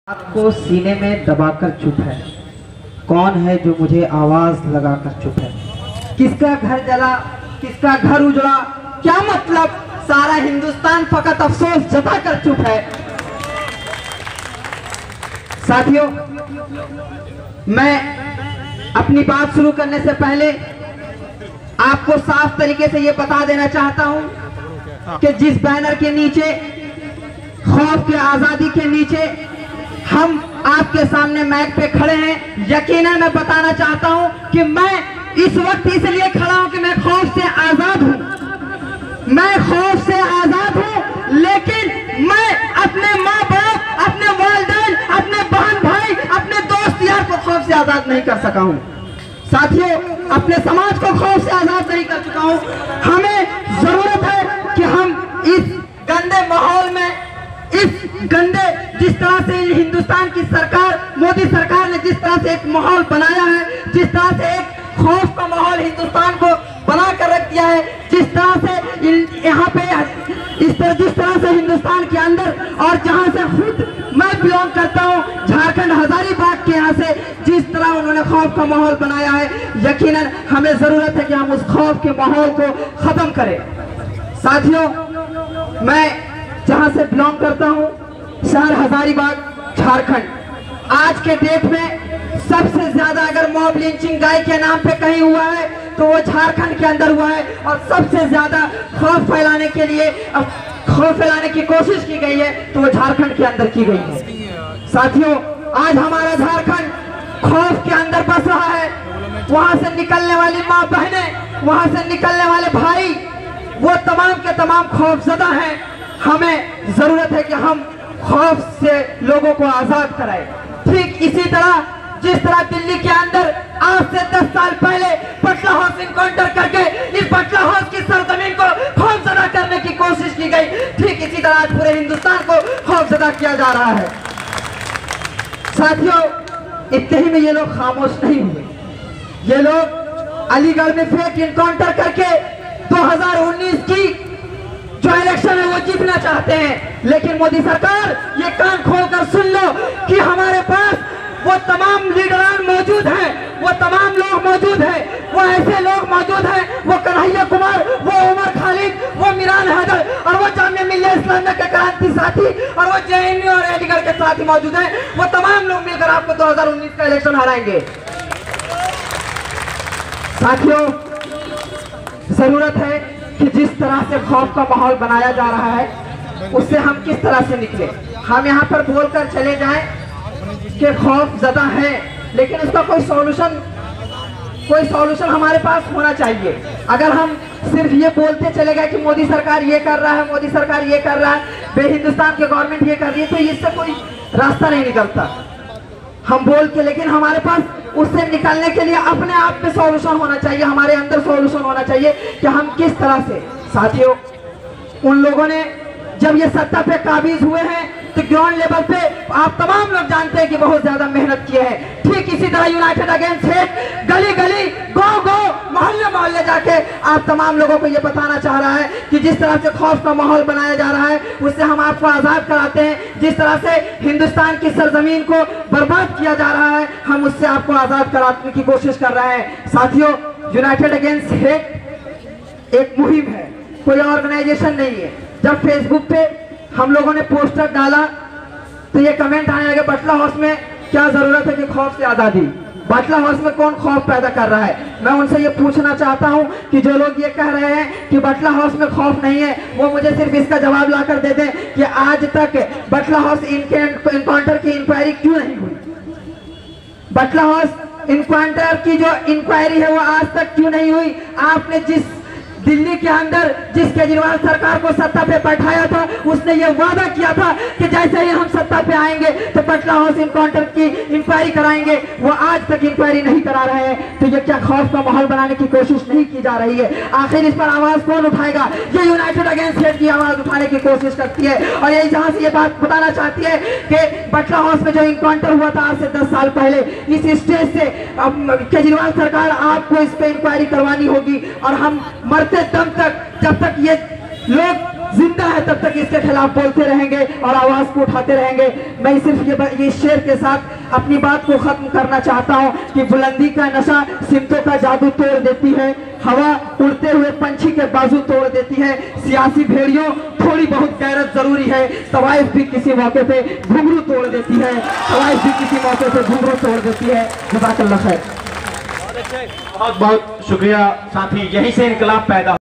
को सीने में दबाकर चुप है। कौन है जो मुझे आवाज लगाकर चुप है? किसका घर जला, किसका घर उजड़ा, क्या मतलब? सारा हिंदुस्तान फकत अफसोस जताकर चुप है। साथियों, मैं अपनी बात शुरू करने से पहले आपको साफ तरीके से ये बता देना चाहता हूं कि जिस बैनर के नीचे, खौफ के आजादी के नीचे हम आपके सामने माइक पे खड़े हैं, यकीनन मैं बताना चाहता हूं कि मैं इस वक्त इसलिए खड़ा हूं कि मैं खौफ से आजाद हूं। मैं खौफ से आजाद हूं, लेकिन मैं अपने माँ बाप, अपने वालिदैन, अपने बहन भाई, अपने दोस्त यार को खौफ से आजाद नहीं कर सका हूं। साथियों, अपने समाज को खौफ से आजाद नहीं कर चुका हूं। हमें जरूरत है कि हम इस गंदे माहौल में, इस गंदे, जिस तरह से हिंदुस्तान की सरकार, मोदी सरकार ने जिस तरह से एक माहौल बनाया है, जिस तरह से एक खौफ का माहौल हिंदुस्तान को बना कर रख दिया है, जिस तरह से यहाँ पे जिस तरह से हिंदुस्तान के अंदर और जहाँ से खुद मैं बिलोंग करता हूँ, झारखंड हजारीबाग के यहाँ से जिस तरह उन्होंने खौफ का माहौल बनाया है, यकीनन हमें जरूरत है कि हम उस खौफ के माहौल को खत्म करें। साथियों, मैं जहां से बिलोंग करता हूं, शहर हजारीबाग, झारखंड, आज के डेट में सबसे ज्यादा अगर मॉब लिंचिंग गाय के नाम पे कहीं हुआ है तो वो झारखंड के अंदर हुआ है, और सबसे ज्यादा खौफ फैलाने के लिए, खौफ फैलाने की कोशिश की गई है तो वो झारखंड के अंदर की गई है। साथियों, आज हमारा झारखंड खौफ के अंदर बस रहा है। वहां से निकलने वाली माँ बहनें, वहां से निकलने वाले भाई, वो तमाम के तमाम खौफजदा हैं। हमें जरूरत है कि हम खौफ से लोगों को आजाद कराएं। ठीक इसी तरह जिस तरह दिल्ली के अंदर आज से 10 साल पहले बटला हाउस इनकाउंटर करके इस बटला हाउस की सरजमीन को खौफजदा करने की कोशिश की गई, ठीक इसी तरह आज पूरे हिंदुस्तान को खौफजदा किया जा रहा है। साथियों, इतने ही में ये लोग खामोश नहीं हुए। ये लोग अलीगढ़ में फेक इनकाउंटर करके 2019 की जो इलेक्शन है वो जीतना चाहते हैं, लेकिन मोदी सरकार ये कान खोलकर सुन लो कि हमारे पास वो तमाम लीडरान मौजूद हैं, वो तमाम लोग मौजूद हैं, वो ऐसे लोग मौजूद हैं, वो कन्हैया कुमार, वो उमर खालिद, वो मिरान हैदर, और वो जामिया मिल्लिया इस्लामिया के क्रांति साथी, और वो जेएनयू और अलीगढ़ के साथी मौजूद हैं। वो तमाम लोग मिलकर आपको 2019 का इलेक्शन हराएंगे। साथियों, जरूरत है कि जिस तरह से खौफ का माहौल बनाया जा रहा है उससे हम किस तरह से निकले। हम यहाँ पर बोलकर चले जाएं कि खौफ ज़्यादा है, लेकिन उसका कोई सॉल्यूशन हमारे पास होना चाहिए। अगर हम सिर्फ ये बोलते चले गए कि मोदी सरकार ये कर रहा है, मोदी सरकार ये कर रहा है, हिंदुस्तान की गवर्नमेंट ये कर रही है, तो इससे कोई रास्ता नहीं निकलता। हम बोल के, लेकिन हमारे पास उससे निकलने के लिए अपने आप में सॉल्यूशन होना चाहिए, हमारे अंदर सॉल्यूशन होना चाहिए कि हम किस तरह से। साथियों, उन लोगों ने जब ये सत्ता पे काबिज हुए हैं तो ग्राउंड लेवल पे आप तमाम लोग जानते हैं कि बहुत ज्यादा मेहनत किए हैं। ठीक इसी तरह यूनाइटेड अगेंस्ट हेट गली गली, गांव गांव, मोहल्ले मोहल्ले जाके आप तमाम लोगों को ये बताना चाह रहा है कि जिस तरह से खौफ का माहौल बनाया जा रहा है उससे हम आपको आजाद कराते हैं। जिस तरह से हिंदुस्तान की सरजमीन को बर्बाद किया जा रहा है, हम उससे आपको आजाद कराने की कोशिश कर रहे हैं। साथियों, यूनाइटेड अगेंस्ट हेट एक मुहिम है, कोई ऑर्गेनाइजेशन नहीं है। जब फेसबुक पे हम लोगों ने पोस्टर डाला तो ये कमेंट आने लगे, बटला हाउस में क्या जरूरत है कि खौफ से आजादी। बटला हाउस में कौन खौफ पैदा कर रहा है? मैं उनसे ये पूछना चाहता हूं कि जो लोग ये कह रहे हैं कि बटला हाउस में खौफ नहीं है, वो मुझे सिर्फ इसका जवाब लाकर दे दें कि आज तक बटला हाउस इनकाउंटर की इंक्वायरी क्यों नहीं हुई? बटला हाउस इनकाउंटर की जो इंक्वायरी है वो आज तक क्यों नहीं हुई? आपने जिस दिल्ली के अंदर जिस केजरीवाल सरकार को सत्ता पे बैठाया था, उसने ये वादा किया था कि जैसे ही हम सत्ता पे आएंगे तो बटला हाउस इनकाउंटर की इंक्वायरी कराएंगे। वो आज तक इंक्वायरी नहीं करा रहे हैं। तो ये क्या खौफ का माहौल बनाने की कोशिश नहीं की जा रही है? आखिर इस पर आवाज कौन उठाएगा? ये यूनाइटेड अगेंस्ट हेट की आवाज उठाने की कोशिश करती है, और यही जहां से ये बात बताना चाहती है कि बटला हाउस में जो इनकाउंटर हुआ था आज से 10 साल पहले, इस स्टेज से केजरीवाल सरकार आपको इस पे इंक्वायरी करवानी होगी, और हम मरते दम तक, जब तक ये लोग जिंदा है तब तक इसके खिलाफ बोलते रहेंगे और आवाज को उठाते रहेंगे। मैं सिर्फ ये शेर के साथ अपनी बात को खत्म करना चाहता हूँ कि बुलंदी का नशा सिमतों का जादू तोड़ देती है, हवा उड़ते हुए पंछी के बाजू तोड़ देती है। सियासी भेड़ियों थोड़ी बहुत गैरत जरूरी है, तवाइफ भी किसी मौके पे घुंघरू तोड़ देती है, तवाइफ भी किसी मौके पे घुंघरू तोड़ देती है। जज़ाकल्लाह खैर। बहुत बहुत शुक्रिया साथी, यहीं से इनकलाब पैदा